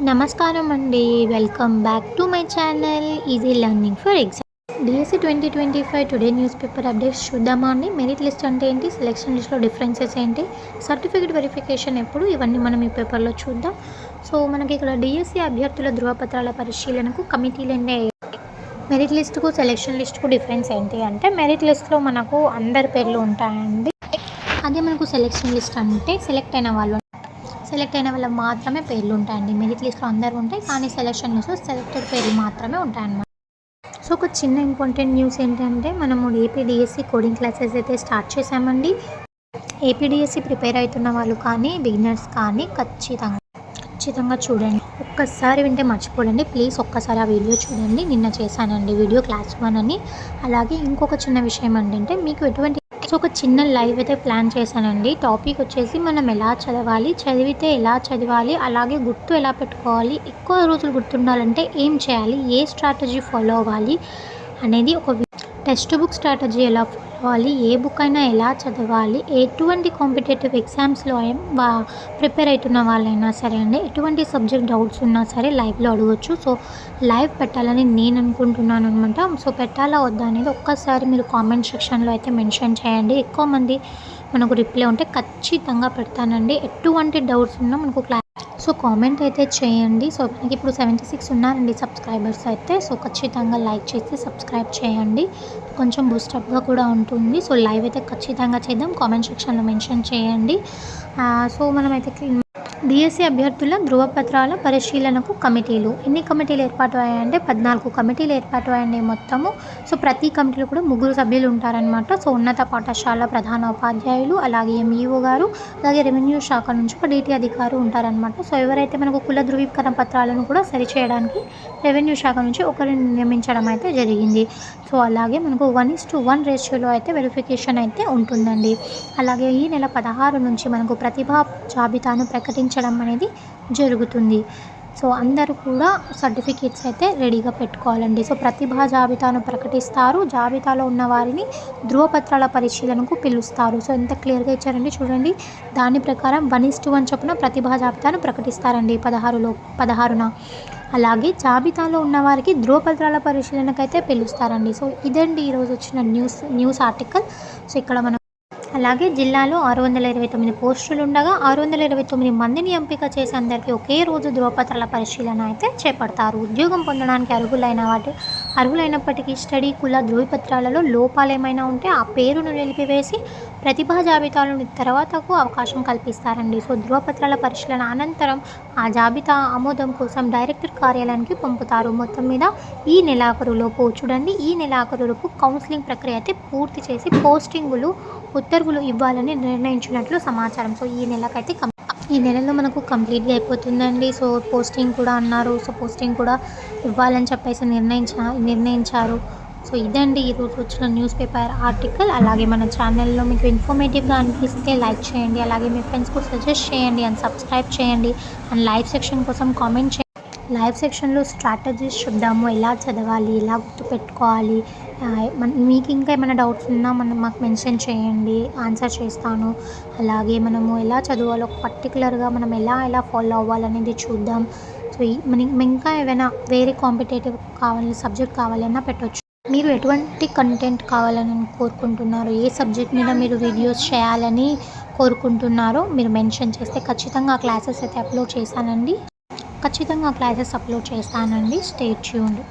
నమస్కారం అండి. Welcome back to my channel easy learning for exam. DSC 2025 today news paper updates చూద్దామా అండి. Merit list అంటే ఏంటి, సెలెక్షన్ లిస్ట్లో డిఫరెన్సెస్ ఏంటి, సర్టిఫికేట్ వెరిఫికేషన్ ఎప్పుడు, ఇవన్నీ మనం ఈ పేపర్లో చూద్దాం. సో మనకి ఇక్కడ డిఎస్సి అభ్యర్థుల ధృవపత్రాల పరిశీలనకు కమిటీలు ఎన్ని, మెరిట్ లిస్టుకు సెలెక్షన్ లిస్టుకు డిఫరెన్స్ ఏంటి అంటే, మెరిట్ లిస్ట్లో మనకు అందరి పేర్లు ఉంటాయండి. అదే మనకు సెలెక్షన్ లిస్ట్ అంటే సెలెక్ట్ అయిన వాళ్ళ మాత్రమే పేర్లు ఉంటాయండి. మెరిట్ లిస్ట్లో అందరూ ఉంటాయి, కానీ సెలెక్షన్ లిస్ట్లో సెలెక్టెడ్ పేర్లు మాత్రమే ఉంటాయన్నమాట. సో ఒక చిన్న ఇంపార్టెంట్ న్యూస్ ఏంటంటే, మనము ఏపీడిఎస్సి కోడింగ్ క్లాసెస్ అయితే స్టార్ట్ చేసామండి. ఏపీడిఎస్సి ప్రిపేర్ అవుతున్న వాళ్ళు కానీ బిగినర్స్ కానీ ఖచ్చితంగా చూడండి. ఒక్కసారి వింటే మర్చిపోడండి, ప్లీజ్ ఒక్కసారి ఆ వీడియో చూడండి. నిన్న చేశానండి వీడియో క్లాస్ 1 అని. అలాగే ఇంకొక చిన్న విషయం ఏంటంటే, మీకు ఎటువంటి ఒక చిన్న లైవ్ అయితే ప్లాన్ చేశానండి. టాపిక్ వచ్చేసి మనం ఎలా చదవాలి, చదివితే ఎలా చదవాలి, అలాగే గుర్తు ఎలా పెట్టుకోవాలి, ఎక్కువ రోజులు గుర్తుండాలంటే ఏం చేయాలి, ఏ స్ట్రాటజీ ఫాలో అవ్వాలి అనేది ఒక టెక్స్ట్ బుక్ స్ట్రాటజీ ఎలా ఫాలో అవ్వాలి, ఏ బుక్ అయినా ఎలా చదవాలి, ఎటువంటి కాంపిటేటివ్ ఎగ్జామ్స్లో ప్రిపేర్ అవుతున్న వాళ్ళైనా సరే అండి, ఎటువంటి సబ్జెక్ట్ డౌట్స్ ఉన్నా సరే లైవ్లో అడగవచ్చు. సో లైవ్ పెట్టాలని నేను అనుకుంటున్నాను అనమాట. సో పెట్టాలా వద్దా అనేది ఒక్కసారి మీరు కామెంట్ సెక్షన్లో అయితే మెన్షన్ చేయండి. ఎక్కువ మంది మనకు రిప్లై ఉంటే ఖచ్చితంగా పెడతానండి. ఎటువంటి డౌట్స్ ఉన్నా మనకు సో కామెంట్ అయితే చేయండి. సో మనకి ఇప్పుడు 76 ఉన్నారండి సబ్స్క్రైబర్స్ అయితే. సో ఖచ్చితంగా లైక్ చేసి సబ్స్క్రైబ్ చేయండి, కొంచెం బూస్టప్గా కూడా ఉంటుంది. సో లైవ్ అయితే ఖచ్చితంగా చేద్దాం, కామెంట్ సెక్షన్లో మెన్షన్ చేయండి. సో మనమైతే డిఎస్సి అభ్యర్థుల ధృవపత్రాల పరిశీలనకు కమిటీలు, ఎన్ని కమిటీలు ఏర్పాటు అయ్యాయంటే 14 కమిటీలు ఏర్పాటు అయ్యాయి మొత్తము. సో ప్రతి కమిటీలో కూడా 3 సభ్యులు ఉంటారనమాట. సో ఉన్నత పాఠశాల ప్రధాన ఉపాధ్యాయులు, అలాగే ఎంఈఓ గారు, అలాగే రెవెన్యూ శాఖ నుంచి ఒక డీటీ అధికారి ఉంటారనమాట. సో ఎవరైతే మనకు కుల ధృవీకరణ పత్రాలను కూడా సరిచేయడానికి రెవెన్యూ శాఖ నుంచి ఒకరిని నియమించడం అయితే జరిగింది. సో అలాగే మనకు 1:1 రేషియోలో అయితే వెరిఫికేషన్ అయితే ఉంటుందండి. అలాగే ఈ నెల 16 నుంచి మనకు ప్రతిభా జాబితాను ప్రకటించడం అనేది జరుగుతుంది. సో అందరూ కూడా సర్టిఫికేట్స్ అయితే రెడీగా పెట్టుకోవాలండి. సో ప్రతిభా జాబితాను ప్రకటిస్తారు, జాబితాలో ఉన్న వారిని ధృవపత్రాల పరిశీలనకు పిలుస్తారు. సో ఎంత క్లియర్గా ఇచ్చారండి చూడండి. దాని ప్రకారం 1:1 చొప్పున ప్రతిభా జాబితాను ప్రకటిస్తారండి 16న. అలాగే జాబితాలో ఉన్న వారికి ధృవపత్రాల పరిశీలనకైతే పిలుస్తారండి. సో ఇదండి ఈరోజు వచ్చిన న్యూస్ ఆర్టికల్. సో ఇక్కడ మనం అలాగే జిల్లాలో 629 పోస్టులు ఉండగా 629 మందిని ఎంపిక చేసి అందరికీ ఒకే రోజు ధృవపత్రాల పరిశీలన అయితే చేపడతారు. ఉద్యోగం పొందడానికి అర్హులైనప్పటికీ స్టడీ కుల ధృవపత్రాలలో లోపాలు ఏమైనా ఉంటే ఆ పేరును నిలిపివేసి ప్రతిభా జాబితాలను తర్వాతకు అవకాశం కల్పిస్తారండి. సో ధృవపత్రాల పరిశీలన అనంతరం ఆ జాబితా ఆమోదం కోసం డైరెక్టర్ కార్యాలయానికి పంపుతారు. మొత్తం మీద ఈ నెలాఖరులోపు కౌన్సిలింగ్ ప్రక్రియ అయితే పూర్తి చేసి ఉత్తర్వులు ఇవ్వాలని నిర్ణయించినట్లు సమాచారం. సో ఈ నెలలో మనకు కంప్లీట్గా అయిపోతుందండి. సో పోస్టింగ్ కూడా అన్నారు. సో పోస్టింగ్ కూడా ఇవ్వాలని చెప్పేసి నిర్ణయించారు. సో ఇదండి ఈరోజు వచ్చిన న్యూస్ పేపర్ ఆర్టికల్. అలాగే మన ఛానల్లో మీకు ఇన్ఫర్మేటివ్గా అనిపిస్తే లైక్ చేయండి, అలాగే మీ ఫ్రెండ్స్కు సజెస్ట్ చేయండి అండ్ సబ్స్క్రైబ్ చేయండి. అండ్ లైవ్ సెక్షన్ కోసం కామెంట్ చేయండి. లైవ్ సెక్షన్లో స్ట్రాటజీస్ చూద్దాము, ఎలా చదవాలి, ఎలా గుర్తుపెట్టుకోవాలి. మీకు ఇంకా ఏమైనా డౌట్స్ ఉన్నా మాకు మెన్షన్ చేయండి, ఆన్సర్ చేస్తాను. అలాగే మనము ఎలా చదవాలో పర్టికులర్గా మనం ఎలా ఫాలో అవ్వాలనేది చూద్దాం. సో ఇంకా ఏమైనా వేరే కాంపిటేటివ్ సబ్జెక్ట్ కావాలన్నా పెట్టవచ్చు. మీరు ఎటువంటి కంటెంట్ కావాలని కోరుకుంటున్నారు, ఏ సబ్జెక్ట్ మీద మీరు వీడియోస్ చేయాలని కోరుకుంటున్నారో మీరు మెన్షన్ చేస్తే ఖచ్చితంగా క్లాసెస్ అయితే అప్లోడ్ చేస్తానండి. Stay tuned.